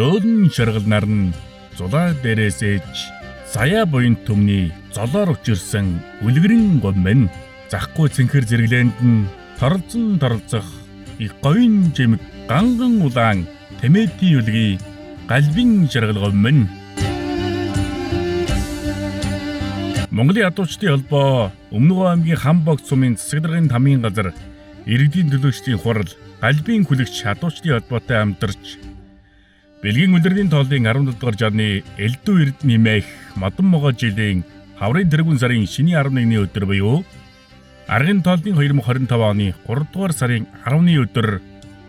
зөөлөн шаргалнаар нь зулаа дээрээсэж сая буян төмний золоор учирсан үлгэрэн гомбэн захгүй цэнхэр зэрэглээнд нь торолцох их говийн жимэг ганган улаан тэмээдийн үлгий галбин шаргал гомбэн Монголын ядуучдын холбоо Өмнөг аймгийн Хамбогд сумын засаг даргын тамийн газар иргэдийн төлөөлөгчдийн хурал галбийн хүлэгч ядуучдын холбоотой хамтарч Бэлгийн улиралын тооллын 17 дугаар жарны элдв эрд нэмэх модон могоо жилийн хаврын тэргүүн сарын шиний 11-ний өдөр буюу аргын тооллын 2025 оны 3 дугаар сарын 10-ны өдөр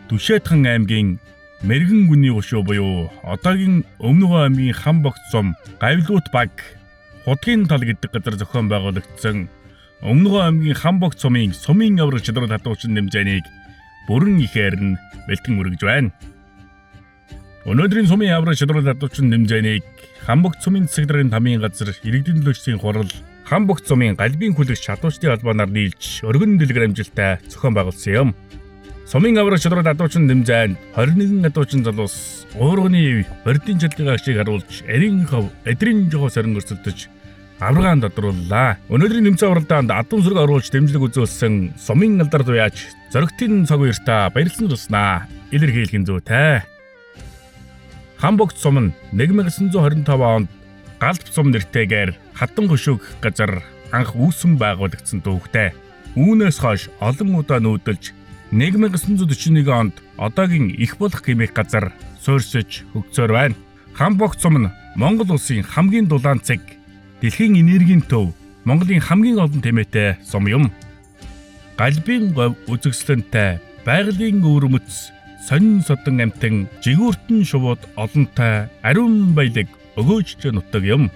Түшээдхан аймгийн Мэргэн гүний гушуу буюу одоогийн Өмнөг аймгийн Хамбогд сум Гавлуут баг Худгийн тал гэдэг газар зохион байгуулагдсан Өмнөг аймгийн Хамбогд сумын авраг шидрэл хадуучин нэмжээнийг бүрэн ихээр нь бэлтгэн үргэж байна. Өнөөдрийн сумын авраг шидрэл хадуучин нэмжээнийг Хамбогд сумын засаг даргын тамийн газар иргэдийн төлөөлөгчдийн хурал Хамбогд сумын галбийн хүлэгч хадуучдын холбооноор нийлж өргөн дэлгэр амжилттай зохион байгуулсан юм. Сумын авраг шидрэл хадуучин нэмжээнд 21 хадуучин залуус уурганы бордын чадлын агшийг харуулж эрийн хав эдрийн жоо сарин өрсөлдөж аврагаан тодрууллаа. Өнөөдрийн нэмцэн авралдаанд адун сүрэг оруулж дэмжлэг үзүүлсэн сумын алдар туяач зөрөгтийн цаг уяртаа баярлсан туснаа илэрхийлэх зүйтэй. Хамбогд сум нь 1925 онд Галб сум нэртэйгээр хатан хөшөөх газар анх үүсгэн байгуулагдсан төвхтэй. Үүнээс хойш олон удаа нүүдэлж 1941 онд одоогийн их болох хэмээх газар суурьсаж хөгцөөр байна. Хамбогд сум нь Монгол улсын хамгийн дулаан цэг, дэлхийн энергийн төв, Монголын хамгийн олон тэмээтэй сум юм. Галбийн говь үзэсгэлэнтэй, байгалийн өвөрмөц, сонин содон амтан, жигүүртэн шувууд олонтой, ариун баялаг өгөөжч нутаг юм.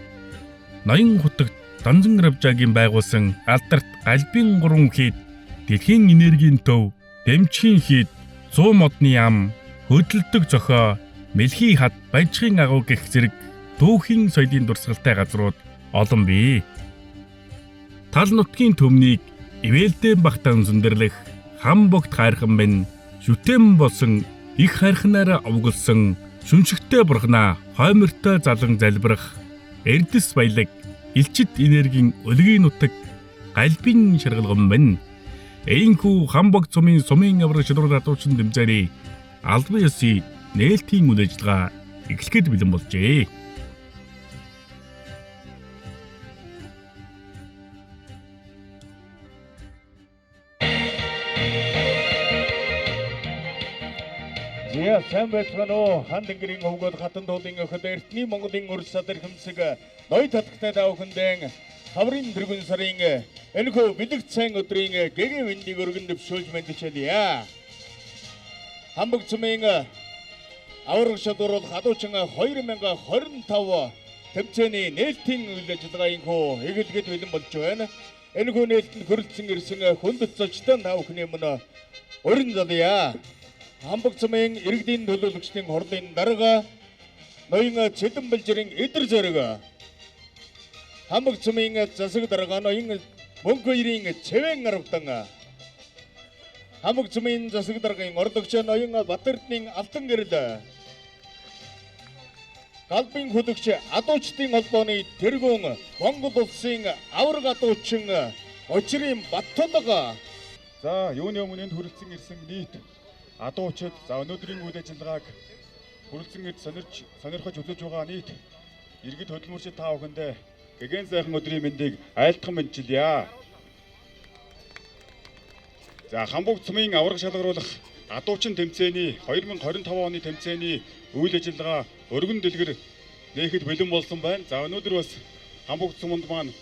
Ноён хутагт Данзан Равжаагийн байгуулсан алдарт галбийн 3 хийд, дэлхийн энергийн төв, дэмчгийн хийд, 100 модны ам, хөдөлдөг зохио, мэлхий хад, баяжхын агуу гэх зэрэг түүхийн соёлын дурсгалтай газрууд олон бий. Тал нутгийн төмнийг ивэлдэн багтаан зөндөрлөх Хамбогд хайрхан минь шүтэн болсон их хайрханаараа овголсон шүншигтэй бурхнаа хоймортой залан залбирах эрдэс баялаг элчит энергийн өлгийн нутаг галбин шаргалган минь Эйнхүү Хамбогд сумын авраг шидрэл хадуучин нэмжээний албан ёсны нээлтийн үйл ажиллагаа эхлэхэд бэлэн болжээ. Зя сайн байцгаана уу? Хандингэрийн хөвгөд хатан дуулын өхөд эртний Монголын урьд садар хөмсөг ноёд татгтай даавхандэн хаврын тэргүүн сарын энэхүү бэлэгт сайн өдрийн гэгийн мэндийг өргөн дэвшүүлж мэдчийлье. Хамбогд сумын авраг шидрэл хадуучин 2025 тэмцээний нээлтийн үйл ажиллагаанхүү эхлэхэд бэлэн болж байна. Энэхүү нээлтэнд хүрэлцэн ирсэн хүндэт зочдын та бүхний өмнө өрн залъя. Хамбогд сумын иргэдийн төлөөлөгчдийн хурлын дарга ноён Цэдэн Балжирын эдэр зэрэг Хамбогд сумын засаг дарга ноён Мөнхө ирийн Цэвэн аравдан Хамбогд сумын засаг даргын орлогч ноён Батэрдны Алтан гэрэл галбын хүлэгч адуучдын холбооны тэргүүн Монгол улсын авраг адуучин Очрын Баттулга за юуны өмнө хүрэлцэн ирсэн нийт адуучид за өнөөдрийн үйл ажиллагааг хүрэлцэн ирж сонирхож үзэж байгаа нийт иргэд хөдөлмөрчид та бүхэндээ гэгэн сайхан өдрийн мэндийг айлтган мэдчилье. За Хамбогд сумын авраг шалгаруулах адуучин тэмцээний 2025 оны тэмцээний үйл ажиллагаа өргөн дэлгэр нээхэд бэлэн болсон байна. За өнөөдөр бас Хамбогд суманд маань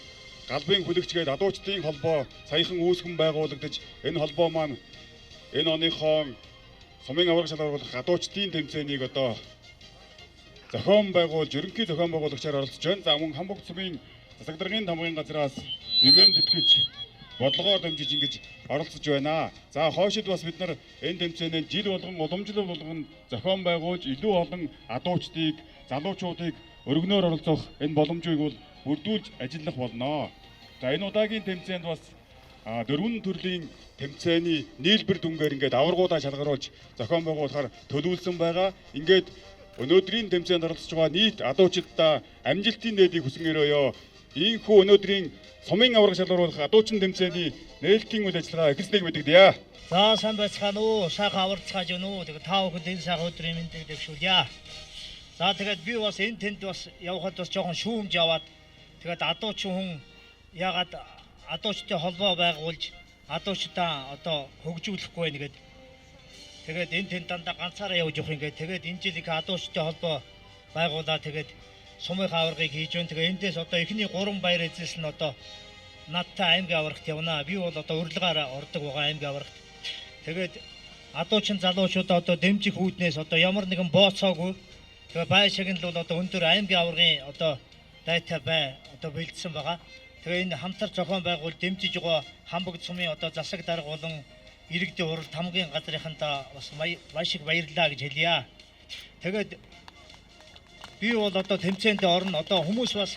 галбын хүлэгчгээд адуучдын холбоо саяхан үүсгэн байгуулагдаж энэ холбоо маань энэ оныхон сумын авраг шалгаруулах адуучдын тэмцээнийг одоо зохион байгуулж ерөнхий зохион байгуулагчаар оролцож байна. За мөн Хамбогд сумын засаг даргын тамгын газраас ивент тэтгэж бодлогоор дамжиж ингэж оролцож байна. За хойшид бас бид нар энэ тэмцээнд жил болгон уламжлал болгон зохион байгуулж илүү олон адуучдыг, залуучуудыг өргөнөөр оролцох энэ боломжийг бол бүрдүүлж ажиллах болно. За энэ удаагийн тэмцээнд бас 4 төрлийн тэмцээний нийлбэр дүнгээр ингээд аваргуудаа шалгаруулж зохион байгуулахаар төлөвлөсөн байгаа. Ингээд өнөөдрийн тэмцээнд оролцож байгаа нийт адуучидаа амжилтын нээлтийг хүсэн өрөөё. Ийхүү өнөөдрийн сумын аварга шалгаруулах адуучин тэмцээний нээлтийн үйл ажиллагаа эхэлснэг мэдэгдэе. За сайн байцгаана уу? Сайхан аварцгааж байна уу? Тэгээ та бүхэнд энэ сайхан өдрийн мэндийг дэвшүүлье. За тэгээд би бас энэ тэнд бас явхад бас жоохон шүүмж яваад тэгээд адуучин хүн ягаад адуучтай холбоо байгуулж адуучдаа одоо хөгжүүлэхгүй байна гэдэг. Тэгээд энэ тэнд дандаа ганцаараа явж явах ингээд тэгээд энэ жилийн адуучтай холбоо байгуулаад тэгээд сумын аваргыг хийж байна. Тэгээ эндээс одоо эхний 3 баяр эзэлс нь одоо надтай аймгийн аваргт явна. Би бол одоо урилгаараа ордог байгаа аймгийн аваргт. Тэгээд адуучин залуучуудаа одоо дэмжих үүднээс одоо ямар нэгэн бооцоогүй. Тэгээ бай шагнал бол одоо өндөр аймгийн аваргын одоо дайтай бай одоо бэлдсэн байгаа. Тэгээ энэ хамтар зохион байгуул дэмжиж байгаа Хамбогд сумын одоо засаг дарга болон иргэдийн уралд хамгийн газрынхандаа бас маш их баярлалаа гэж хэлье. Тэгээд би бол одоо тэмцээнд орно. Одоо хүмүүс бас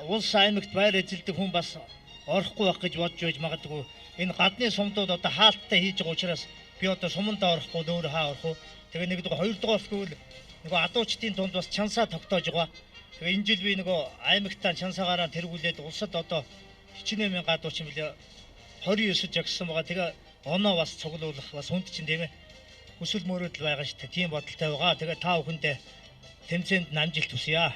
улс аймагт байр эзэлдэг хүн бас орохгүй байх гэж бодж байж магадгүй. Энэ гадны сумдууд одоо хаалттай хийж байгаа учраас би одоо суманд орохгүй өөр хаа орох уу. Тэгээ нэгдүгээр хоёрдугаар гэвэл нөгөө адуучдын тунд бас чансаа тогтоож байгаа. Тэгээ энэ жил би нөгөө аймагтаа чансаагаараа тэргүүлээд улсад одоо 48,000 адууч юм билээ 29 жагсан байгаа. Тэгээ оноо бас цуглуулах бас хүнд чинь тийм ээ. Хүсэл мөрөөдөл байгаа шүү дээ. Тийм бодолтой байгаа. Тэгээ та бүхэндээ тэмцээнд амжилт хүсье.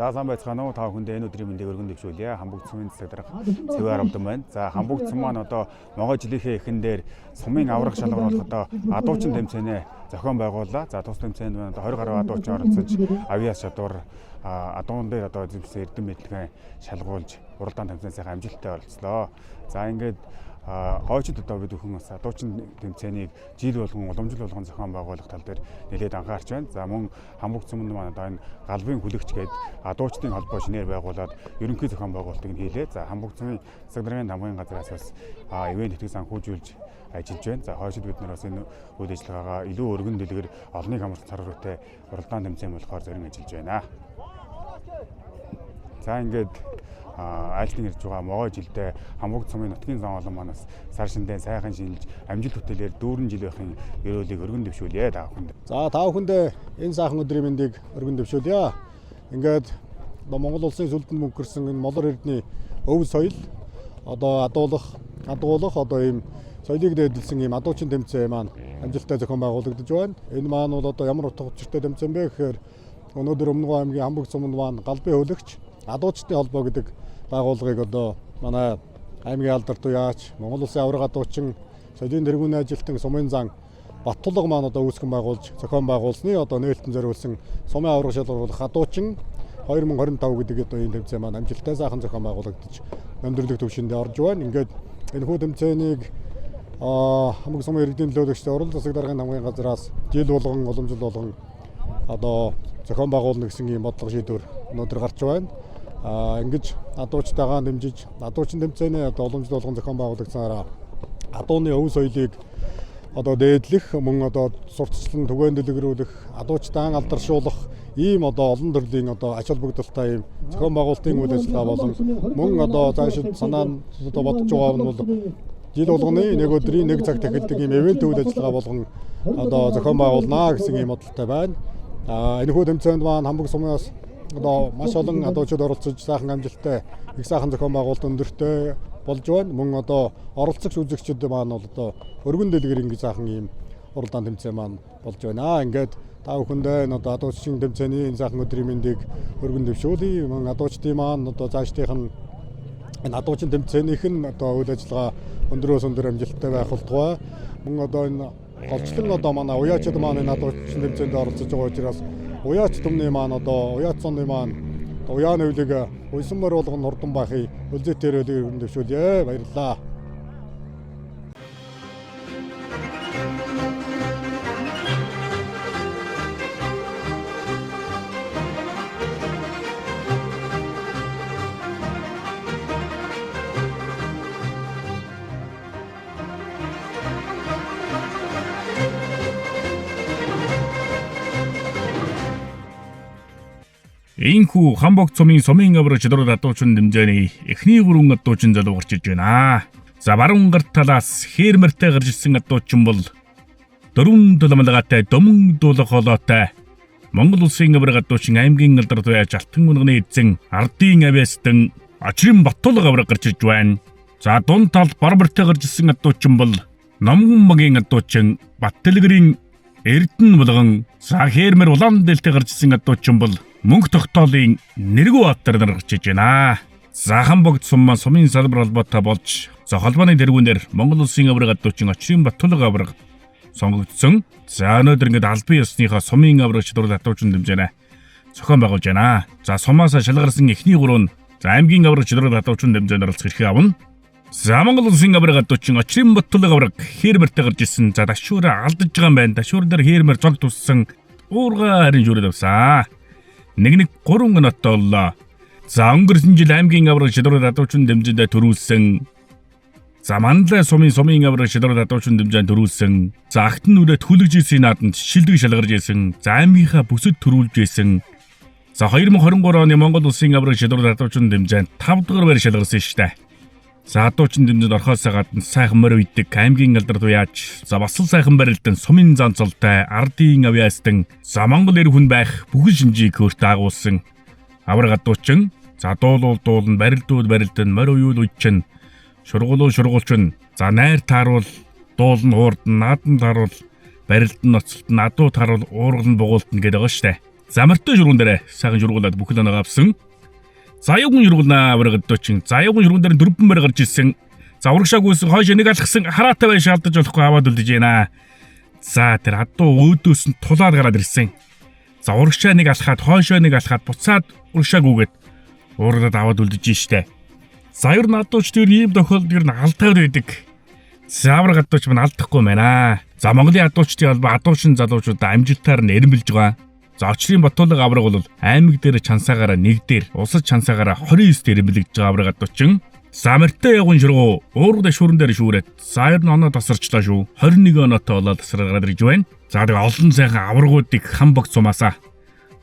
За сайн байцгаана уу? Та бүхэндээ энэ өдрийн мэндийг өргөн дэвшүүлье. Хамбогд сумын засаг дарга Цэвэр Авдан байна. За Хамбогд сум маань одоо могой жилийнхээ эхэн дээр сумын аврах шалгуур болох одоо адуучин тэмцээнэ зохион байгууллаа. За тус тэмцээнд маань одоо 20 гаруй адуучин оролцож авиас чадвар адуун дээр одоо эзэмсэн эрдэм мэдлэгээ шалгуулж уралдаан тэмцээнээс амжилттай оролцлоо. За ингээд хойчид одоо бид бүхэн бас адуучин тэмцээнийг жил болгон уламжил болгон зохион байгуулах тал дээр нэлээд анхаарч байна. За мөн Хамбогд суманд маань одоо энэ галбын хүлэгч гээд адуучдын холбоо шинээр байгуулад ерөнхий зохион байгуулалтыг нь хийлээ. За Хамбогд сумын засаг даргын намгын газраас бас ивент тэтгэл санхүүжүүлж ажиллаж байна. За хойшид бид нар бас энэ үйл ажиллагаагаа илүү өргөн дэлгэр олныг хамруулах цар хүрээтэй уралдаан тэмцээн болохоор зорин ажиллаж байна. За ингээд айлтны ирж байгаа могой жилдээ Хамбогд сумын нутгийн зам олон манаас сар шиндээ сайхан шинжилж амжилт бүтээлээр дүүрэн жил байхын ерөөлийг өргөн дэвшүүлье та бүхэнд. За та бүхэндээ энэ сайхан өдрийн мэндийг өргөн дэвшүүлье. Ингээд Монгол улсын сүлдэнд мөнгөрсөн энэ молор эрдний өв соёл одоо адуулах одоо ийм соёлыг дээдэлсэн ийм адуучин тэмцээн маань амжилттай зохион байгуулагдаж байна. Энэ маань бол одоо ямар утга учиртай тэмцээн бэ гэхээр өнөөдөр Өмнөгов аймгийн Хамбогд суманд маань галбын хөлөгч адуучдын холбоо гэдэг байгууллагыг одоо манай аймгийн алдарт уяач Монгол улсын авраг адуучин соёлын тэргүүний ажилтан сумын зан Баттулга маань одоо үүсгэн байгуулж зохион байгуулсны одоо нээлтэн зориулсан сумын авраг шалгуулах адуучин 2025 гэдэг одоо энэ тэмцээн маань амжилттай сайхан зохион байгуулагдаж өндөрлөг төвшөнд орж байна. Ингээд энэ хүү тэмцээнийг Хамбогд сумын иргэдийн төлөөлөгчтэй урал засаг даргын намгын газраас жил болгон уламжил болгон одоо зохион байгуулна гэсэн ийм бодлого шийдвэр өнөөдөр гарч байна. Ингэж адуучтайгаа дэмжиж адуучин тэмцээнээ одоо уламжил болгон зохион байгуулагдсанараа адууны өв соёлыг одоо дээдлэх мөн одоо сурталчлан түгээн дэлгэрүүлэх адуучтайгаа алдаршуулах ийм одоо олон төрлийн одоо ач холбогдолтой ийм зохион байгуулалтын үйл ажиллагаа болон мөн одоо цаашид санаа одоо бодож байгаа нь бол жил болгоны нэг өдрийн нэг цаг тахилдаг ийм ивент үйл ажиллагаа болгон одоо зохион байгуулнаа гэсэн ийм бодолтой байна. Энэ хүү тэмцээнд маань Хамбогд сумаас одоо маш олон адуучид оролцож сайхан амжилттай их сайхан зохион байгуулалт өндөртэй болж байна. Мөн одоо оролцогч үзэгчид маань бол одоо өргөн дэлгэр ингэ сайхан ийм уралдаан тэмцээн маань болж байна. Ингээд та бүхэндээ энэ одоо адуучдын тэмцээний энэ сайхан өдрийн мэндийг өргөн дэвшүүлье. Мөн адуучдын маань одоо цаашдынх нь энэ адуучин тэмцээнийх нь одоо үйл ажиллагаа өндөрөөс өндөр амжилттай байх болтугай. Мөн одоо энэ голчлон одоо манай уяачид маань энэ адуучин тэмцээнд оролцож байгаа учраас уяач түмний маань одоо уяач цонны маань уяаны хөлийг уйсан мөр болгон хурдан байхыг үлзэтээр өргөн дэвшүүлье. Баярлалаа. Ийхүү Хамбогд сумын сумын авраг шалгуур адуучин тэмцээний эхний 3 адуучин залуугарч иж байна. За баруун гарт талаас хээрмэртэй гарч ирсэн адуучин бол 4 толомлоготой дөмөн дуулах холоотой Монгол улсын авраг адуучин аймгийн алдарт байж алтан унганы эзэн ардын авиастан Очрын Баттулга авраг гарч иж байна. За дунд талд барбартай гарч ирсэн адуучин бол Номгон багийн адуучин Баттэлгэрийн Эрдэнэ болгон за хээрмэр улаан дээлтэй гарч ирсэн адуучин бол Мөнх тогтоолын Нэргүү Баатар нар гарч иж байна. За Хамбогд сум маань сумын салбар холбоотой болж за холбооны тэргүүнээр Монгол улсын авраг адуучин Очрын Баттулга авраг сонгогдсон. За өнөөдөр ингээд албан ёсныхоо сумын авраг шалгуур адуучин тэмцээнэ зохион байгуулж байна. За сумаас шалгарсан эхний 3 нь за аймгийн авраг шалгуур адуучин тэмцээнд оролцох эрхээ авна. За Монгол улсын авраг адуучин Очрын Баттулга авраг хээрмэртэй гарч ирсэн. За дашуураа алдаж байгаа юм байна. Дашуур дээр хээрмэр зог туссан уурга харин шүрээд авсан. Нэг 3 гоноттой боллоо. За өнгөрсөн жил аймгийн авраг шалгуур адуучин тэмцээнд төрүүлсэн. За Манлай сумын авраг шалгуур адуучин тэмцээнд төрүүлсэн. За Агтан нүрээ хүлэгж ирсэн нааданд шилдэг шалгарж ирсэн. За аймгийнхаа бүсэд төрүүлж ирсэн. За 2023 оны Монгол улсын авраг шалгуур адуучин тэмцээнд 5 дугаар байр шалгарсан шүү дээ. За адуучин тэмцээнд орохоос гадна сайхан морь үйдэг аймгийн алдарт уяач за бас л сайхан барилдан сумын занцалтай ардын авиастан за Монгол эр хүн байх бүхэн шинжийг өөртөө агуулсан авраг адуучин за дуулан барилдан морь уюул үйчин шургуулчин за найр тааруул дуулан хуурдан наадан тааруул барилдан ноцолтон адуу тааруул уургал бугуултан гэдэг байгаа шүү дээ. Замартай шургуун дээр сайхан шургуулад бүхэл оноо авсан. Заяагун шургуулнаа аврагдтуучин. Заяагун шургуун дээр 4 мөр гарч ирсэн. За урагшаагүйсэн хойш нэг алхсан хараатай бай шаалдаж болохгүй аваад үлдэж байна. За тэр адуу өөдөөс нь тулаад гараад ирсэн. За урагшаа нэг алхаад хойшоо нэг алхаад буцаад урагшаагүйгээд уурдад аваад үлдэж штэ. За ер нь адууч тэр ийм тохиолдолд ер нь алдаад байдаг. Заавар адууч мань алдахгүй байна. За Монголын адуучдын албаа адуучны залуучуудаа амжилтаар нь эренбэлж байгаа. За очрын Батуулга авраг бол аймаг дээр чансаагаараа 1 дээр, улсад чансаагаараа 29 дээр эренбэлж байгаа авраг адуучин. Замартай ягун шургуу уургад шүүрэн дээр шүүрээд за ер нь оноо тасарчлаа шүү. 21 оноотой болоод тасараад ирж байна. За тэгээ олон сайхан аврагуудыг хан богц сумаасаа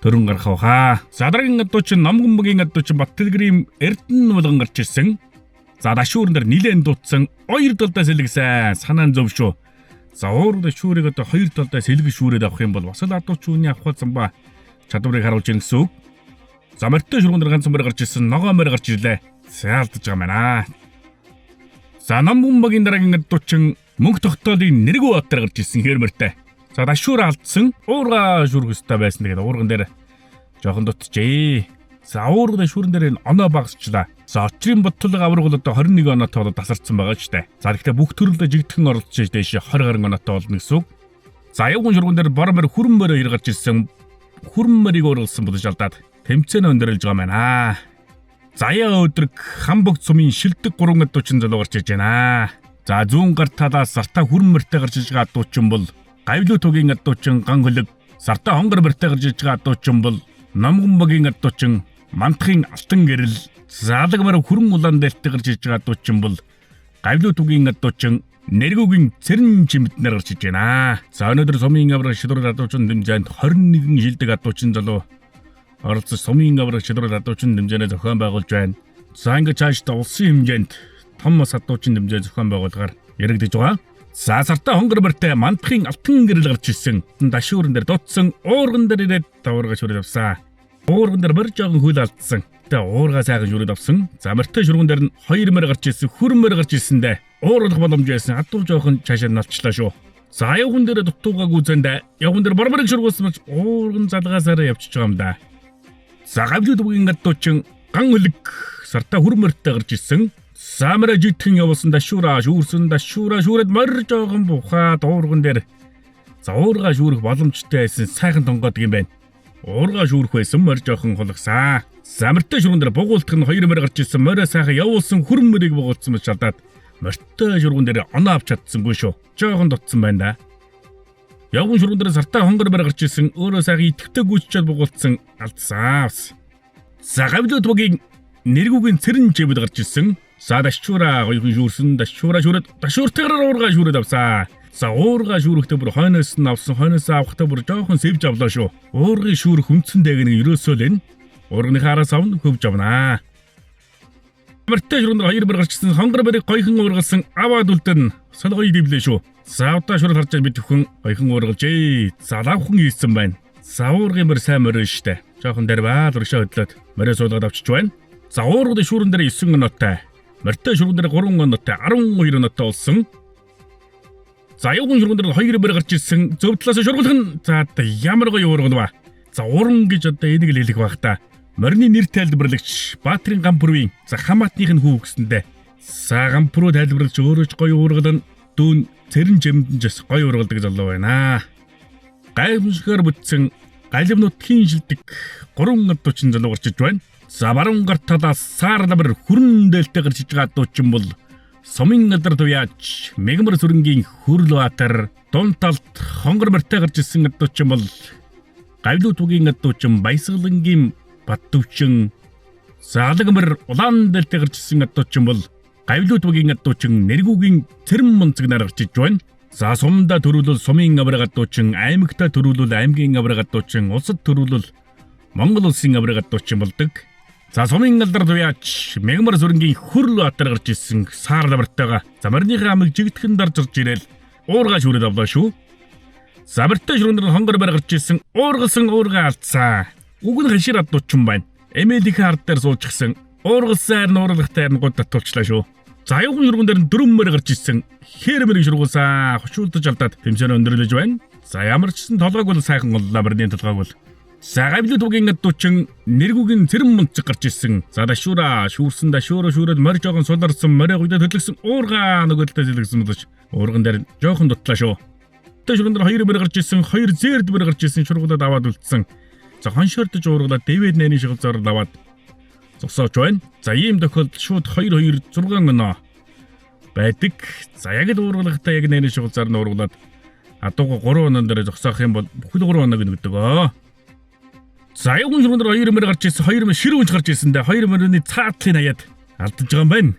төрөн гарах хаа. За дараагийн адуучин Номгонбогийн адуучин Баттэлгэрийн Эрдэнэ болгон гарч ирсэн. За дашуурн дээр нилээн дутсан 2 талдаа сэлгэсэн санаан зөв шүү. За уургад шүүрийг одоо 2 талдаа сэлгэж шүүрээд авах юм бол бас л адууч үүний авах замбаа чадварыг харуулж ирнэ гэсэн үг. Замартай шургуун дээр ганц мөр гарч ирсэн, ногоо мөр гарч ирлээ. Саалдаж байгаа маа. За Номгонбогийн дараагийн адуучин мөнх тогтоолын Нэргүү бат дээр гарч ирсэн хэрмэртэй. За дашуур алдсан уурга шүрх өстэй байсан. Тэгээд уурган дээр жоохон дутжээ. За уургад шүүрэн дээр оноо багасчлаа. За очрын Батуулга авраг бол одоо 21 оноотой болоод тасарсан байгаа ч дээ. За гэхдээ бүх төрөлдөө жигдхэн оролцож дэше 20 гаруй оноотой болно гэсэн үг. За явган шургуун дээр бормор хүрмээр ир гарч ирсэн. Хүрмэрийг ургалсан бодож алдаад тэмцээн өндөрлж байгаа маа. Заяа өдрөг хамбогд сумын шилдэг 3 адуучин залуу гарч иж байна. За зүүн гар талаас сартаа хүрмэртэй гарч иж байгаа адуучин бол Гавлуу тугийн адуучин Ган хөлөг, сартаа хонгор барьтай гарч иж байгаа адуучин бол Номгонбогийн адуучин Мантахын алтан гэрэл, Заалгамар хүрэн улаан дээлтэй гарч иж байгаа адуучин бол Гавлуу тугийн адуучин Нэргүүгийн Цэрэн чимэднэр гарч иж байна. За өнөөдөр сумын авраг шидрэл адуучин дэмжээнд 21 шилдэг адуучин залуу оролцож сумын авраг шидрэл адуучин дэмжээнэ зохион байгуулж байна. За ингээд цаашдаа улсын хэмжээнд том бас адуучин дэмжээ зохион байгуулгаар яригдж байгаа. За сартаа хонгор барьтай Мантахын алтан гэрэл гарч ирсэн. Дашуурн дээр дутсан уурган дээр ирээд даваргаж хүрээд авсан. Уурган дээр мөр жоохон хөл алдсан. Тэгээ уургаа сайхан шүрээд авсан. Замартай шургуун дээр нь 2 мөр гарч ирсэн, хүрмээр гарч ирсэндээ уурлах боломж байсан. Адуу жоохон цаашаа навчлаа шүү. За явган дээр дутуугаагүй зэндээ явган дээр барбарыг шургуулсан ч уурган залгаасаараа явчихж байгаа юм да. За Гавлуу тугийн адуучин Ган хөлөг сартаа хүрмээртэй гарч ирсэн. Самара житхэн явуулсан дашуураа шүүрээд морь жоохон бухаад уурган дээр. За уургаа шүүрэх боломжтой байсан сайхан тонгоодог юм байна. Уургаа шүүрэх байсан морь жоохон хулгасан. Замартай шургуун дээр бугуултах нь 2 мөр гарч ирсэн. Морь сайхан явуулсан хүрмэрийг бугуулсан мэт шалдаад морьтой шургуун дээр оноо авч чадсангүй шүү. Жоохон дутсан байна да. Явган шургуун дээр сартаа хонгор мөр гарч ирсэн. Өөрөө сайхан итгэвтэй гүйччээд бугуулсан алдсан. За Гавлуу тугийн Нэргүүгийн Цэрэн чимэд гарч ирсэн. За дашуураа гоёхон шүүрсэн, дашуураа шүүрээд дашууртайгаар уургаа шүүрээд авсан. За уургаа шүүрэхдээ бүр хойноос нь авсан, хойноос авахдаа бүр жоохон сэвж авлаа шүү. Уургын шүүрэх үндсэн дээгнийг ерөөсөө л энэ уурганы хараас авна хөвж авнаа. Замартай шургуун дээр 2 мөр гарч ирсэн, хонгор барыг гоёхон уургалсан аваад үлдэн солгоёй дэвлээ шүү. За удаа шүүрэл харж бид төхөн гоёхон уургалжээ. За лавхан ийсэн байна. За уургын мөр сайн морь штэ. Жоохон дэрваа урагшаа хөдлөөд морь суулгаад авчиж байна. За уургын шүүрэн дээр 9 оноотой. Морьтой шургуун дээр 3 оноотой 12 оноотой болсон. За явган шургуун дээр 2 мөр гарч ирсэн. Зөв талаас шургуулах нь за ямар гоё уургал ба. За уран гэж одоо энийг л хэлэх байх та. Морины нэр тайлбарлагч Баатрин Гампүрвийн за хамаатных нь хүү гэсэндээ. За Гампүрөө тайлбарлагч өөрөө ч гоё уургал нь дүүн Цэрэн чимэдэн ч гоё уургалдаг залуу байна. Гайвшгаар бүтсэн галимнуудын шилдэг 3 адуучин залуу гарч иж байна. За баруун гар талаас саарламар хүрэн дээлтэй гарч иж байгаа адуучин бол сумын алдар туяач Мегмар сүрэнгийн Хүрлбаатар, дунд талд хонгор морьтой гарч ирсэн адуучин бол Гавлуу тугийн адуучин Баясгалангийн Баттөвчин, Заалгамар улаан дээлтэй гарч ирсэн адуучин бол Гавлуу тугийн адуучин Нэргүүгийн Цэрэн мунцгнаар гарч иж байна. За сумда төрүүлэл сумын авраг адуучин, аймагта төрүүлэл аймгийн авраг адуучин, улсад төрүүлэл Монгол улсын авраг адуучин болдог. За сумын алдар туяач Мегмар сүрэнгийн Хүрлбаатар гарч ирсэн саарламартайгаа за морьныхаа амыг жигдэхэн дарж ирж ирэл уургаа шүүрээд авлаа шүү. За барьтай шүүрэн дээр хонгор барь гарч ирсэн уургалсан уургаа алдсан. Уг нь хашир адуучин байна. Эмээлийнхээ ард дээр суулчихсан. Уургалсаар нуурлахтай нь гол татуулчлаа шүү. За явган шүүрэн дээр 4 мөр гарч ирсэн. Хэрмэрийг шургуулсан. Хошуулдаж алдаад тэмцээн өндөрлөж байна. За ямар ч гэсэн толгойг бол сайхан голлоо морьны толгойг бол. За гавлууд угийн адуучин нэргүүгийн цэрэм мунцэг гарч ирсэн. За дашуура шүүрсэн дашуура шүүрээд морь жоохон суларсан морийг үдэ төлгсөн уурга нөгөөлтөө зэлгсэн бодож уурган дээр жоохон дутлаа шүү. Шурган дээр хоёр мөр гарч ирсэн, хоёр зээрд мөр гарч ирсэн шургуудад аваад үлдсэн. За хоншоордож уургалаад дэвэд найрын шигцээр аваад зогсооч байна. За ийм тохиолдолд шууд 2-2 6 өнөө байдаг. За яг л уургалагтаа яг найрын шигцээр нь уургалаад адууга 3 өнөн дээр зогсоох юм бол бүхэл 3 өнөөг нэгдэг. За явган шурган дээр хоёр мөр гарч ирсэн, хоёр мөр ширүүнч гарч ирсэн дээ. Хоёр мөрөний цаатлын хаяад алдаж байгаа юм байна.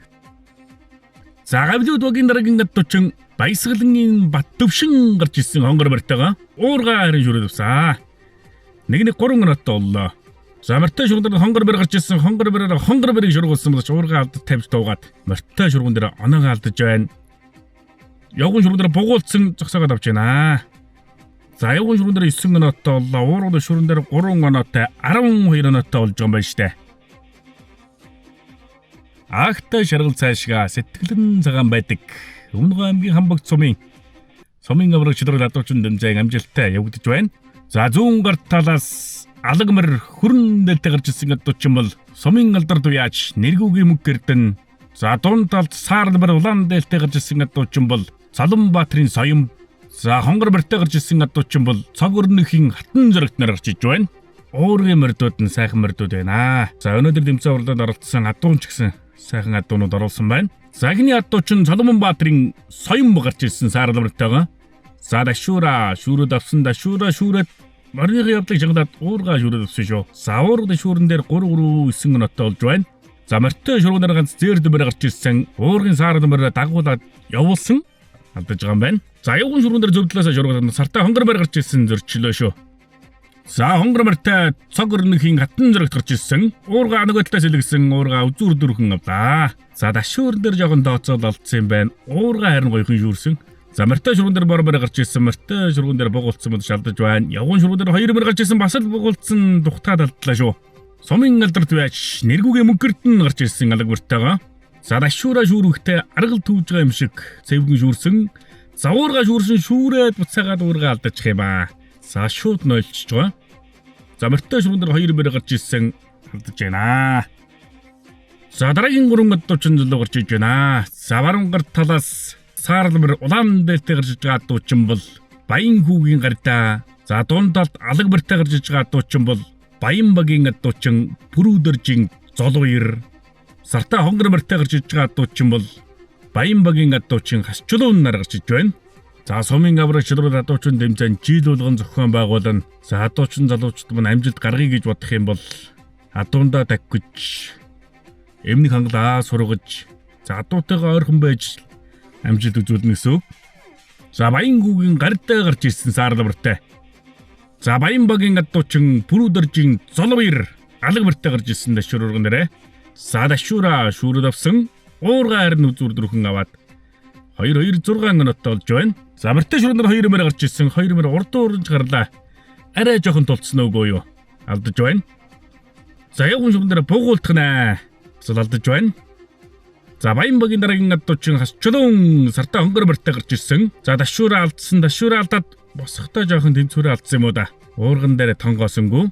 За гавлууд угийн дараагийн адуучин баясгалангийн бат төвшин гарч ирсэн хонгор мөртөөгөө уурга харин шүрээд авсан. Нэг 3 минуттай боллоо. За мөртөө шурган дээр хонгор мөр гарч ирсэн, хонгор мөрөөр хонгор мөрийг шургуулсан болж уурга алдаж тавьж дуугаад мөртөө шурган дээр оноог алдаж байна. Явган шурган дээр бугуулсан зогсоогоод авч байна. За явган шурган дээр 9 минуттай боллоо. Уурга шурган дээр 3 минуттай 12 минуттай болж байгаа юм байна штэ. Агтай шаргал цаашгаа сэтгэлэн цагаан байдаг. Өмнөг аймгийн Хамбогд сумын авраг шидрэл адуучин дэмжээг амжилттай явагдаж байна. За зүүн гарт талаас алагмар хөрөн дээлтэй гарч ирсэн адуучин бол сумын алдар дуяач нэргүүгийн мөг гэрдэн. За дунд талд саарлмар улаан дээлтэй гарч ирсэн адуучин бол Саланбаатарын соём. За хонгор мөртэй гарч ирсэн адуучин бол цог өрнөхийн хатан зөрөгт нар гарч иж байна. Уургийн мөрдүүд нь сайхан мөрдүүд байна. За өнөөдөр тэмцээн уралдаанд оролцсон адуун ч гэсэн сайхан адуунууд оруулсан байна. Загны адуучин Саланбаатарын соём гарч ирсэн саарлмартайгаа. За дашуура шүүрээд авсан дашуура шүүрээд морины явдлыг жаглаад уурга шүүрээд авсан шүү. За уургын шүүрэн дээр 3-9 минуттай болж байна. За мортой шургуунаар ганц зээрд мөр гарч ирсэн уургын саарлмараа дагуулад явуулсан алдаж байгаа юм байна. За явган шургуун дээр зөвдлөөсөө шургуулад сартаа хонгор мөр гарч ирсэн зөрчлөө шүү. За хонгор мөртэй цог өрнөхийн хатан зөрөгт гарч ирсэн уурга нөгөөдөлтөөс илгэсэн уурга үзүүр дөрвөн авлаа. За дашуур дээр жоохон дооцоод алдсан юм байна. Уурга харин гоёхон шүүрсэн. За мортой шургуун дээр бор гарч ирсэн мортой шургуун дээр бугуулсан мод шалдаж байна. Явган шургуун дээр хоёр мөр гарч ирсэн бас л бугуулсан тухтаад алдлаа шүү. Сумын алдарт байж нэргүүгийн мөнгөрт нь гарч ирсэн алаг мөртөөгөө. За дашуура шүүрүүхтэй аргал түүж байгаа юм шиг цэвгэн шүүрсэн. За уурга шүүрсэн шүүрээд буцаагаад уурга алдачих юм аа. За шууд нойлчж байгаа. За мортой шургуун дээр хоёр мөр гарч ирсэн алдаж байна. За дараагийн 3 адуучин зөлөө гарч иж байна. За баруун гарт талаас саарлмар улаан дээлтэй гарч иж байгаа адуучин бол Баян хүүгийн гартаа. За дунд талд алаг мөртэй гарч иж байгаа адуучин бол Баян багийн адуучин Пүрүүдэржин Золвир. Сартаа хонгор мөртэй гарч иж байгаа адуучин бол Баян багийн адуучин Хасчлуун нар гарч иж байна. За сумын авраг шилрүүл адуучин дэмжэн жил болгон зохион байгуулна. За адуучин залуучууд мань амжилт гаргая гэж бодох юм бол адуундаа таггиж эмнэг хангалаа сургаж за адуутайгаа ойрхон байж амжилт үзүүлнэ гэсэн үг. За Баян хүүгийн гартаа гарч ирсэн саарлмартай. За Баян багийн адуучин Пүрүүдэржин Золвир алаг мөртэй гарч ирсэн дашуур урган дээрээ. За дашуура шүүрээд авсан уурга харин үзүүр дөрвөн аваад 2-2 6 минуттай болж байна. За мөртэй шүүрэн дээр 2 мөр гарч ирсэн 2 мөр урд уурж гарлаа. Арай жоохон тулцсан үгүй юу? Алдаж байна. За явган шүүрэн дээр бугуулдах нэ. Бас алдаж байна. За Баян багийн дараагийн адуучин Хасчлуун сартаа хонгор мөртэй гарч ирсэн. За дашуура алдсан дашуура алдаад босхтой жоохон тэнцвэрээ алдсан юм уу да. Уурган дээр тонгоосонгүй.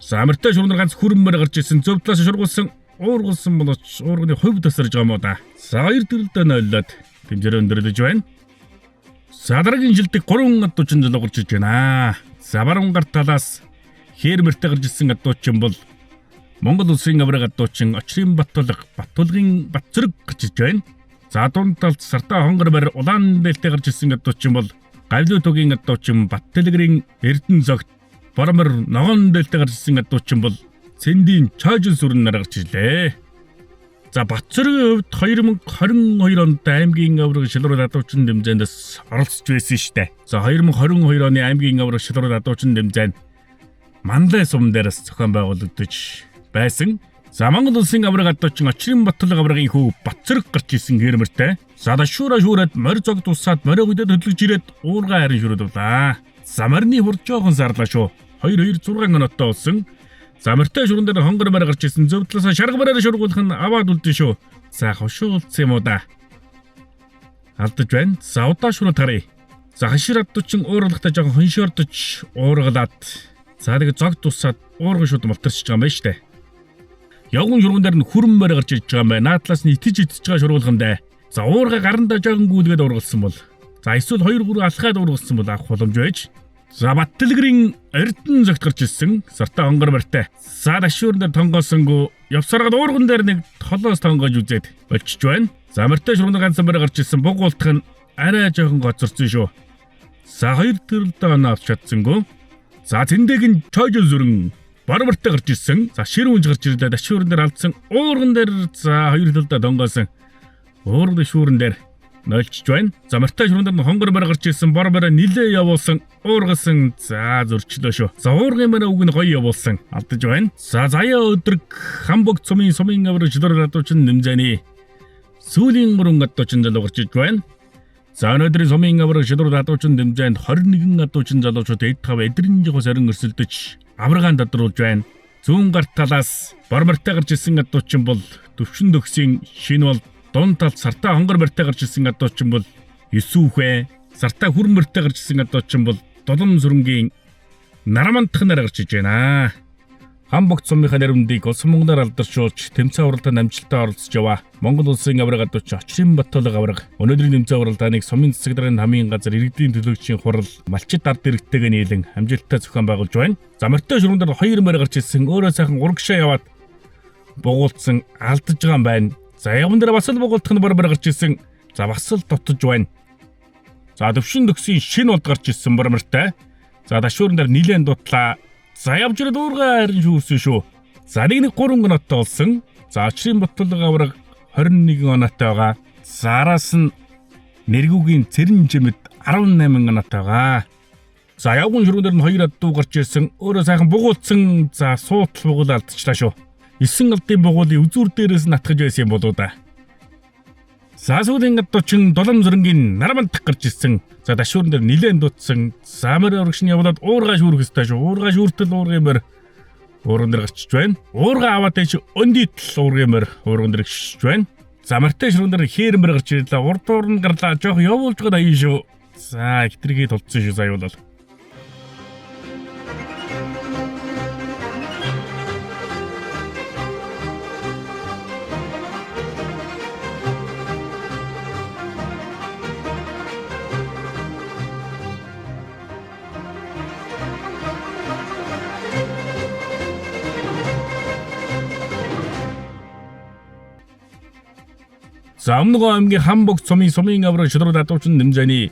За мөртэй шүүрэн дээр ганц хүрэн мөр гарч ирсэн зөвдлөөс шургуулсан уургуулсан болооч уурганы хувь тасарж байгаа юм уу да. За 2 төрөлдөө нойлоод тэмцээрээ өндөрлөж байна. За дараагийн жилдэг 3 адуучин зөлөө гарч иж байна. За баруун гарт талаас Хээрмэртэй гарч ирсэн адуучин бол Монгол улсын авраг адуучин Очрын Баттулгын Батцэрэг гарч иж байна. За дунд талд сартаа хонгор мөр улаан дээлтэй гарч ирсэн адуучин бол Гавлуугийн адуучин Баттэлгэрийн Эрдэнэ зогт Боромор ногоон дээлтэй гарч ирсэн адуучин бол Цэндийн Чойжин сүрэн нар гарч ирлээ. За Батцэргийн хувьд 2022 онд аймгийн авраг шилрүүл адуучин дэмжээндээс оролцож байсан штэ. За 2022 оны аймгийн авраг шилрүүл адуучин дэмжээнд Манлай сум дээрээс зохион байгуулагдаж байсан. За Монгол улсын авраг адуучин Очрын аврагийн хүү Батцэрэг гарч ирсэн Хээрмэртэй. За дашуура шүүрээд морь зогд усаад морийг үдэ хөдлөж ирээд уурга харин шүүрээд авлаа. За морины хурд жоохон сарлаа шүү. 2-2 6 минуттай болсон. За морьтой шүүрэн дээр хонгор морь гарч ирсэн зөвдлөөс шаргамараар шургуулах нь аваад үлдэн шүү. За хошуулсан юм уу да. Алдаж байна. За удаа шүрэл тарыг. За хашир адуучин уурлахтаа жоохон хоншоордож уургалаад За тэгээ зог тусаад уурган шууд мултарч байгаа юм байна штэ. Явган шурган дээр нь хүрмээр гарч иж байгаа юм байна. Наадлаас нь итэж идэж байгаа шургуулган дээ. За уурга гарандаа жоохон гүйлгээд ургалсан бол. За эсвэл 2-3 алхаад ургалсан бол авах боломж байж. За Баттэлгэрийн Эрдэнэ зогт гарч ирсэн Сартаа хонгор барьтай. За дашуурн дээр тонгоосонгүй явсараад уурган дээр нэг толоос тонгоож үзээд болчих байна. За морьтой шурган ганцхан барь гарч ирсэн бугуултах нь арай жоохон гоцорсон шүү. За 2 төрөлдөө оноо авч чадсангүй. За зэндэг нь чойжон зүрэн барбартай гарч ирсэн. За ширүүнж гарч ирлээ. Дашуурн дээр алдсан. Уурган дээр за 2 төлөлдөө тонгоосон. Уурган шүүрэн дээр нойлчж байна. За морьтой шурган дээр хонгор барь гарч ирсэн. Барбараа нилээ явуулсан. Уургасан. За зөрчлөө шүү. За уурган мань үг нь гоё явуулсан. Алдаж байна. За заяа өдрөг хамбог цумын авраг шилрэл адуучин нэмзэний сүүлийн 3 адуучин залуу гарч иж байна. За өнөөдрийн сумын авраг шилрэл адуучин нэмзэнд 21 адуучин залуучууд 5 эдрийн жихос орон өрсөлдөж аврагаан тодруулж байна. Зүүн гарт талаас бармартай гарч ирсэн адуучин бол төвшин төгсийн шинэ бол дунд талд Сартаа хонгор барьтай гарч ирсэн адуучин бол Юсүхэ. Сартаа хүрэн барьтай гарч ирсэн адуучин бол Дулам сүрэнгийн Нарамантхнаар гарч иж байна. Хамбогт сумынхаа нэрмдийг улс Монголоор алдаршуулж тэмцээн уралдаанд амжилттай оролцож яваа Монгол улсын авраг адуучин Очрын Баттулга авраг өнөөдрийн тэмцээн уралдааныг сумын засаг даргын хамгийн газар иргэдийн төлөөлөгчийн хурал малчит ард иргэдтэйгээ нийлэн амжилттай зохион байгуулж байна. За морьтой шурган дээр 2 морь гарч ирсэн өөрөө сайхан урагшаа яваад бугуулсан алдаж байгаа юм байна. За явган дээр бас л бугуултах нь барбар гарч ирсэн. За бас л дутж байна. За төвшин төгсийн шинэ болд гарч ирсэн бармартай. За дашуурн дээр нилээн дутлаа. За явж ирээд уурга харин шүүрсэн шүү. За нэг 3 оноотой болсон. За Очрын Баттулга авраг 21 оноотой байгаа. За араас нь Нэргүүгийн Цэрэн Жимэд 18 оноотой байгаа. За явган шурган дээр нь 2 аддуу гарч ирсэн. Өөрөө сайхан бугуулсан. За суутал бугуул алдчихлаа шүү. 9 алдын бугуулын үзүүр дээрээс нь атгаж байсан юм болоо да. За сүүлийн адуучин Дулам зүрэнгийн Нарамантх гарч ирсэн. За дашуурн дээр нилээн дутсан. За морь урагшны явуулаад уурга шүүрэх ёстой шүү. Уурга шүүртэл уургын морь уурган дээр гарчиж байна. Уурга аваад тийш өндитл уургын морь уурган дээр гიშж байна. За морьтой шурган дээр хээр морь гарч ирлээ. Урд уурн гарлаа. Жоох явуулж гад аяа шүү. За хитрхий тулцсан шүү заа явуулал. За өмнөгөө аймгийн Хамбогт сумын авраг шилрэл адуучин нэмзэний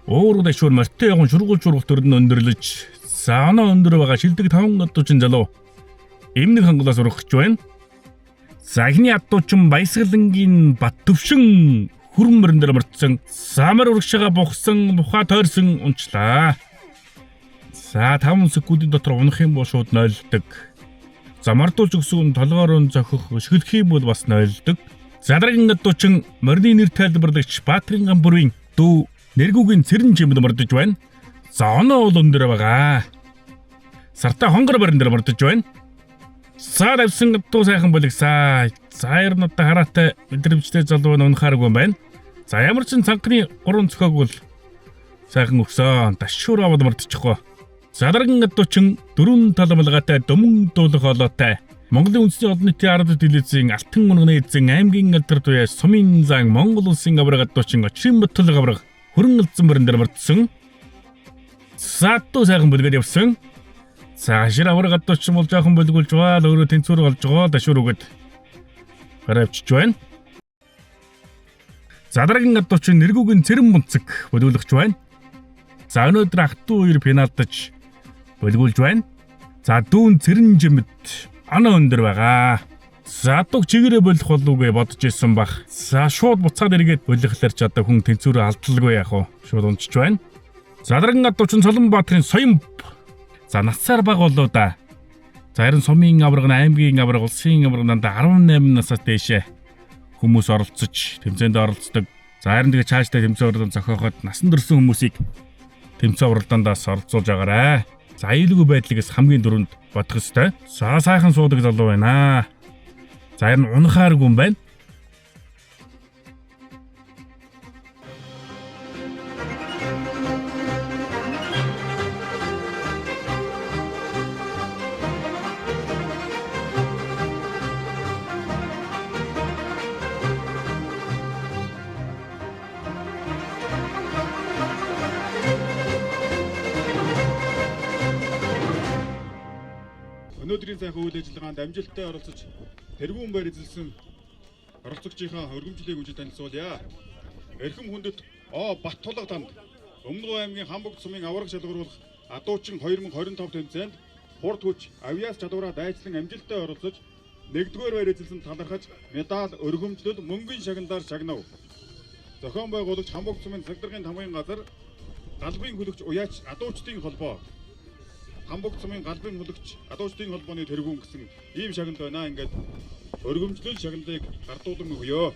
уурга дашуур морьтой явган шургуул шургуулт өрн өндөрлөж за оноо өндөр байгаа шилдэг 5 адуучин залуу эмнэг хангалаас урагч байна. За эхний адуучин Баясгалангийн Бат төвшин хүрэн мөрөн дээр мөрдсөн. Самар урагшаага бухсан, бухаа тойрсон унчлаа. За 5 секундын дотор унах юм бол шууд нойлдог. За мардуулж өгсөн толгоор өн зохих шигэлэх юм бол бас нойлдог. За дараагийн адуучин морины нэр тайлбарлагч Баатрин гамбүрийн дүү Нэргүүгийн Цэрэн Жимэд мордож байна. За оноо бол өндөр байгаа. Сартаа хонгор барин дээр мордож байна. За давсан адуу сайхан болигсаа. За ер нь одоо хараатай мэдрэмжтэй залуу унахааргүй юм байна. За ямар ч цанхны 3 цохог бол сайхан өгсөн. Дашуур аваад мордчихгоо. За дараагийн адуучин 4 таламалгаатай дөмөн дуулах олоотой Монголын үндэсний олон нийтийн ард телевизийн алтан унганы эзэн аймгийн алдар туяа сумын зан Монгол улсын авраг адуучин Очрын Баттулга авраг хөрөн алдсан мөрөн дээр мордсон. Саатуу сайхан бүлгээр явсан. За шир авраг адуучин бол жоохон бүлгүүлж байгаа л өөрөө тэнцвэр болж байгаа дашуур өгöd гаравчж байна. За дараагийн адуучин Нэргүүгийн Цэрэн Бунцэг бүлгүүлэгч байна. За өнөөдөр ах トゥ 2 пеналтаж бүлгүүлж байна. За дүүн Цэрэн Жимэд оноо өндөр байгаа. За дуг чигээрээ болох болов уу гэж бодож ирсэн бах. За шууд буцаад эргээд болихлаар ч одоо хүн тэнцвэрээ алдалгүй яах вэ? Шууд унчиж байна. За дараагийн адуучин Солонбаатрын Соёмб. За насаар бага болоо да. За харин сумын авраг, аймгийн авраг, улсын авраг дандаа 18 насаас дээшээ хүмүүс оролцож тэмцээнд оролцдог. За харин тэгээ цаашдаа тэмцээн уралдаанд зохиоход насан турш хүмүүсийг тэмцээн уралдаандаас оролцуулж байгаарай. За аюулгүй байдлаас хамгийн дөрөнд бодох ёстой. За сайхан суудаг залуу байна. За харин унахааргүй юм байна. өнөөдрийн сайхан үйл ажиллагаанд амжилттай оролцож тэргүүн байр эзэлсэн оролцогчийнхаа өргөмжлийг үжид танилцуулъя. Эрхэм хүндэт Бат Тулга танд Өмнөг аймгийн Хамбогд сумын аварга шалгаруулах адуучин 2025 тэмцээнд хурд хүч авиас чадвараа дайцлан амжилттай оролцож нэгдүгээр байр эзэлсэн талархаж медаль өргөмжлөл мөнгөний шагналаар шагнав. Зохион байгуулагч Хамбогд сумын цагдлагын тамгын газар галбын хүлэгч уяач адуучдын холбоо Хамбогд сумын галбын хүлэгч адуучдын холбооны тэргүүн гэсэн ийм шагнал байна. Ингээд өргөмжлөл шагналыг гардуулан өгье.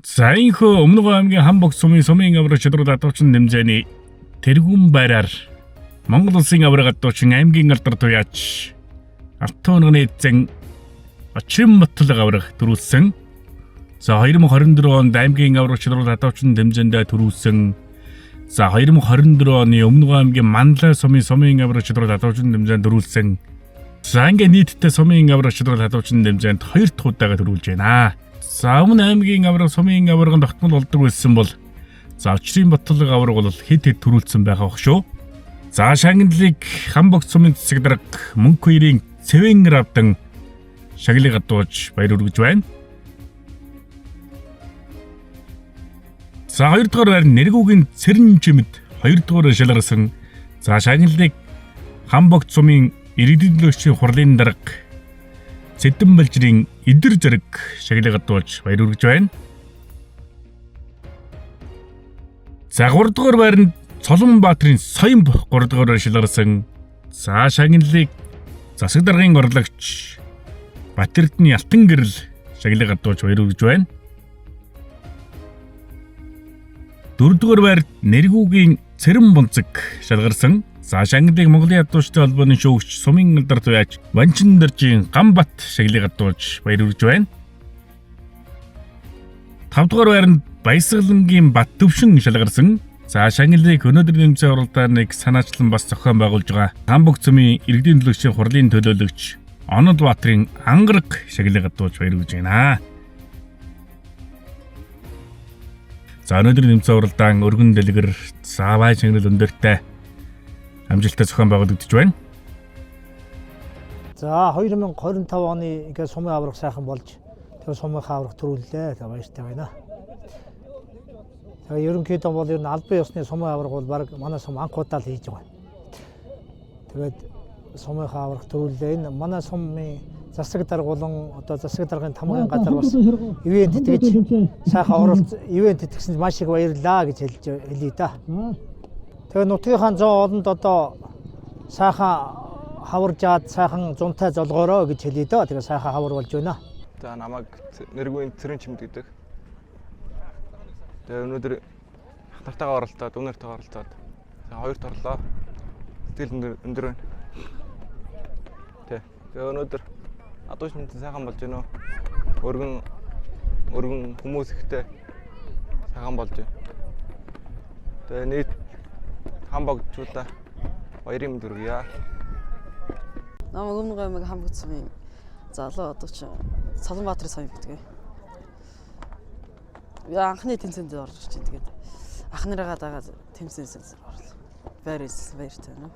За энэхүү Өмнөг аймгийн Хамбогд сумын аварга шалгаруулах адуучин тэмцээний тэргүүн байраар Монгол улсын аварга адуучин аймгийн алдар туяач автооногны эзэн Очин Батлаг аварга төрүүлсэн. За 2024 онд аймгийн аварга шалгаруулах адуучин тэмцээндээ төрүүлсэн. За 2024 оны Өмнөг аймгийн Манлай сумын аварга шалгаруулах адуучин тэмцээнд төрүүлсэн. За ингээ нийтдээ сумын аварга шалгаруулах адуучин тэмцээнд 2 дахь удаага төрүүлж байна. За өмнө аймгийн аварга сумын аварганд тогтмол болдог байсан бол за Очин Батлаг аварга бол хэд төрүүлсэн байгаа бох шүү. За шагналыг Хамбогд сумын цэцэг дарга мөнх хоёрын Цэвэн равдан шагналыг гадууж баяр хүргэж байна. За 2 дугаар байр Нэргүүгийн Цэрэн чимэд 2 дугаар шалгарсан. За шагналыг Хамбогд сумын иргэдийн төлөөлөгчийн хурлын дарга Цэдэн Балжирын Идэр зэрэг шагналыг гадууж баяр хүргэж байна. За 3 дугаар байранд Цолонбаатрын Соён 3 дугаар шалгарсан. За шагналыг засаг даргын орлогч Батэрдны Алтан гэрэл шагналыг гадууж баяр хүргэж байна. 4 дугаар байранд Нэргүүгийн Цэрэн Бунцэг шалгарсан. За шагналыг Монголын ядуучдын холбооны шүүгч сумын алдар туяач Ванчин Доржийн Гамбат шагналыг гадууж баяр хүргэж байна. 5 дугаар байранд Баясгалангийн Бат Төвшин шалгарсан. За шагналыг өнөөдрийн тэмцээн оролдоор нэг санаачлан бас зохион байгуулж байгаа Хамбогд сумын иргэдийн төлөөлөгчийн хурлын төлөөлөгч Онод Баатрын Ангараг шагналыг гадууж баяр хүргэж байна. За өнөөдрийн тэмцээн оролдоон өргөн дэлгэр заавай шагнал өндөртэй амжилттай зохион байгуулагдаж байна. За 2025 оны ингээд сумын аварга сайхан болж тэгээ сумынхаа аварга төрүүллээ. Тэгээ баяртай байна. Тэгээ ерөнхийдөө бол ер нь албан ёсны сумын аварга бол баг манай сум анх удаа л хийж байгаа. Тэгээд сумынхаа аварга төрүүллээ. Энэ манай сумын засаг дарга болон одоо засаг даргын тамгын газар бас ивент итгэж сайхан оролц ивент итгэсэнд маш их баярлалаа гэж хэлье да. Тэгээ нутгийнхаа 100 олонд одоо сайхан хаваржаад сайхан зунтай золгоороо гэж хэлье да. Тэгээ сайхан хавар болж байна. За намайг Нэргүүгийн Цэрэн чимэд гэдэг. Тэгээ өнөөдөр хатартайгаа оролцоод, үнээртэйгээ оролцоод за 2 торлоо. Сэтгэл өндөр байна. Тэгээ өнөөдөр адууч нэмтэн сайхан болж байна уу? Өргөн хүмүүс ихтэй сайхан болж байна. Тэгээ нийт Хамбогдчуудаа баярын мэнд хүргье. Намайг Өмнөг аймгийн Хамбогд сумын залуу адууч Цолонбаатрын Соён гэдэг. Я анхны тэмцээнд орж ирж байна. Тэгээд ах нарыгаа дагаад тэмцээнд орлоо. Баяртай байна.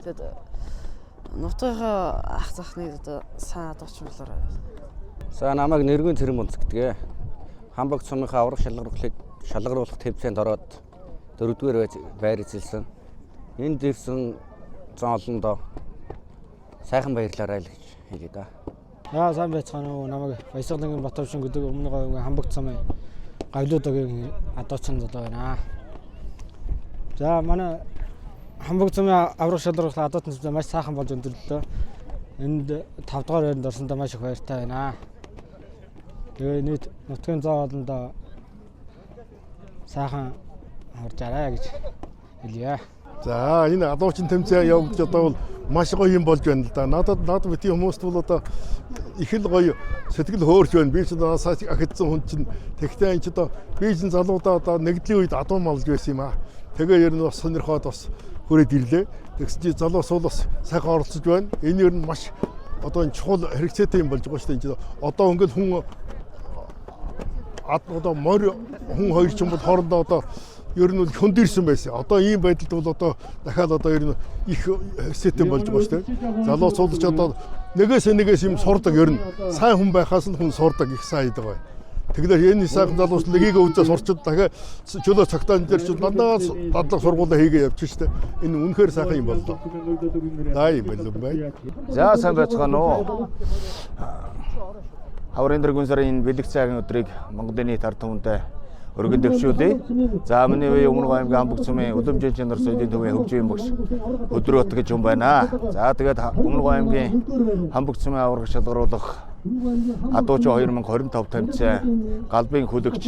Тэгээд нутгийнхаа ах захны одоо сайн адууч болоор. За намайг Нэргүүгийн Цэрэн Бунцэг гэдэг. Хамбогд сумынхаа аварга шалгаруулах тэмцээнд ороод 4-р байр эзэлсэн. Энд ирсэн зоолондоо сайхан баярлалаа л гэж хэлье да. За сайн байцгаана уу. Намайг Баясгалангийн Бат Төвшин гэдэг Өмнөг аймгийн Хамбогд сумын гавлуудагийн адуучин залуу байна. За манай Хамбогд сумын аварга шалгаруулах адуучин тэмцээн маш сайхан болж өндөрлөө. Энд 5 дугаар байранд орсондоо маш их баяртай байна. Тэгээ нийт нутгийн 100 олондоо сайхан харжаарай гэж хэлье. За энэ адуучин тэмцээн явагдаж одоо бол маш гоё юм болж байна л да. Надад бити хүмүүст бол одоо их л гоё сэтгэл хөөрч байна. Би ч одоо ахидсан хүн чинь тэгтээ энэ ч одоо би ч залуудаа одоо нэгдлийн үед адуу малж байсан юм аа. Тэгээ ер нь бас сонирхоод бас хүрээд ирлээ. Тэгсэн чи залуус бол бас сайхан оролцож байна. Энэ ер нь маш одоо энэ чухал хэрэгцээтэй юм болж байгаа шүү дээ. Одоо ингээл хүн одоо морь хүн хоёр ч юм бол хоорондоо одоо ер нь хөндөрсөн байсан. Одоо ийм байдалд бол одоо дахиад одоо ер нь их систем болж байгаа шүү дээ. Залуу цуглаж одоо нэгээс юм сурдаг ер нь сайн хүн байхаас нь хүн сурдаг их сайн байдаг. Тэгэхээр энэ сайхан залуус нэгийг өвдөө сурчод дахиад чөлөө цагтаан дээр ч дандаа дадлаг сургуулаа хийгээ явчих шүү дээ. Энэ үнэхээр сайхан юм боллоо. За юм байна. За сайн байцгаана уу. Хаврын дэргүүн сарын бэлэг цагийн өдрийг Монголын нийт ард түмэнд өргөн дэвшүүлье. За миний үе Өмнөг аймгийн Хамбог цумын Улам жанр соёлын төвийн хөгжмийн багш өдрөт гэж юм байна. За тэгээд Өмнөг аймгийн Хамбог цумын авраг шалгаруулах Адуучин 2025 тамцын галбын хүлэгч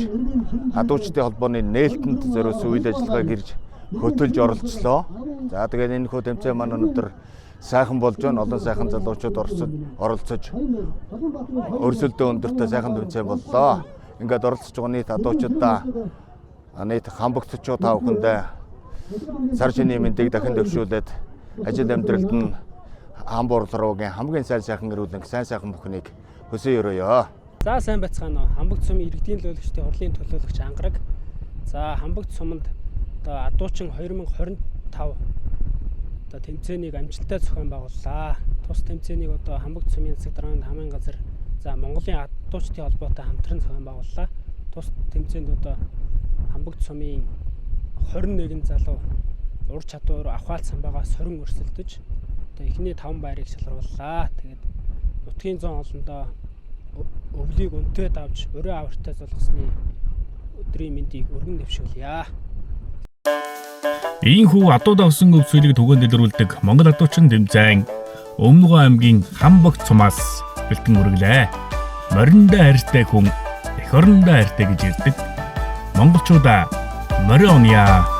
Адуучдын холбооны нээлтэнд зориулсан үйл ажиллагааг ирж хөтөлж оролцлоо. За тэгээд энэ хүү тамцын маань өнөөдөр сайхан болж байна. Олон сайхан залуучууд оролцож өрсөлдөө өндөртэй сайхан тамцын боллоо. Ингээд оролцож байгаа нийт адуучуудаа нийт хамбогцчууд та бүхэндээ сар шинийн мэндийг дахин төвшүүлээд ажил амьдралд нь хамбуурларуугийн хамгийн сайхан эрүүлэн сайн бүхнийг хүсье өрөөё. За сайн байцгаана уу. Хамбог цумын иргэдийн төлөөлөгчдийн хурлын төлөөлөгч ангараг. За Хамбог цуманд одоо Адуучин 2025 одоо тэмцээнийг амжилттай зохион байгууллаа. Тус тэмцээнийг одоо Хамбог цумын засаг дарганы хамаан газар за Монголын Адуучдын холбоотой хамтран зохион байгууллаа. Тус тэмцээнд одоо Хамбог цумын 21 залуу ур чадвар ахваалцсан байгаа сорин өрсөлдөж одоо эхний 5 байрыг шалгарууллаа. Тэгээд нутгийн зон олондоо өвлийг өнтөөд авч өрөө авартай золгосны өдрийн мэндийг өргөн дэвшүүлье. Ийхүү адуудаа өсөн өвсөлийг түгээн дэлгэрүүлдэг Монгол Адуучин тэмцээн Өмнөг аймгийн Хамбог цумаас бэлтэн үргэлээ. Мориндоо хайртай хүн эх орондоо хайртай гэж ирдэг. Монголчуудаа морион яа.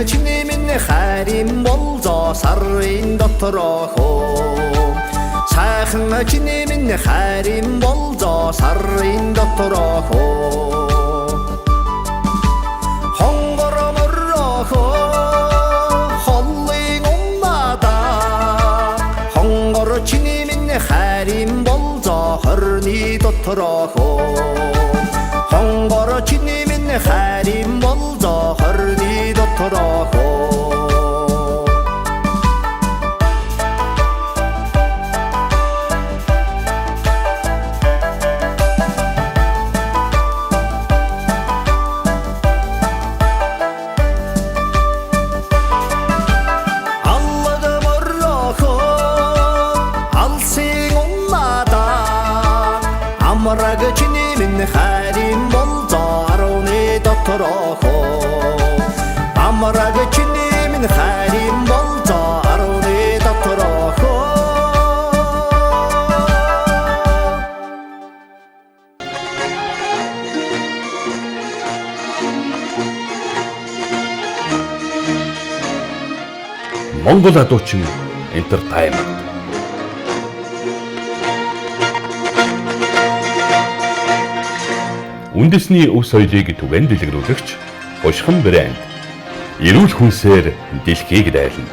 Чиний минь хайрын болзоо сарын доторох сайхан чиний минь хайрын болзоо сарын доторох хонгор морох холлын умада хонгор чиний минь хайрын болзоо хорны доторох хонгор чиний минь хайрын болзоо хорны доторох амраг чиний минь хайрын болзоо арууны доторох амраг чиний минь хайрын болзоо арууны доторох Монгол Адуучин Entertainment үндэсний өв соёлыг түгээн дэлгэрүүлэгч Хушхан брэнд эрүүл хүнсээр дэлхийг дайлна.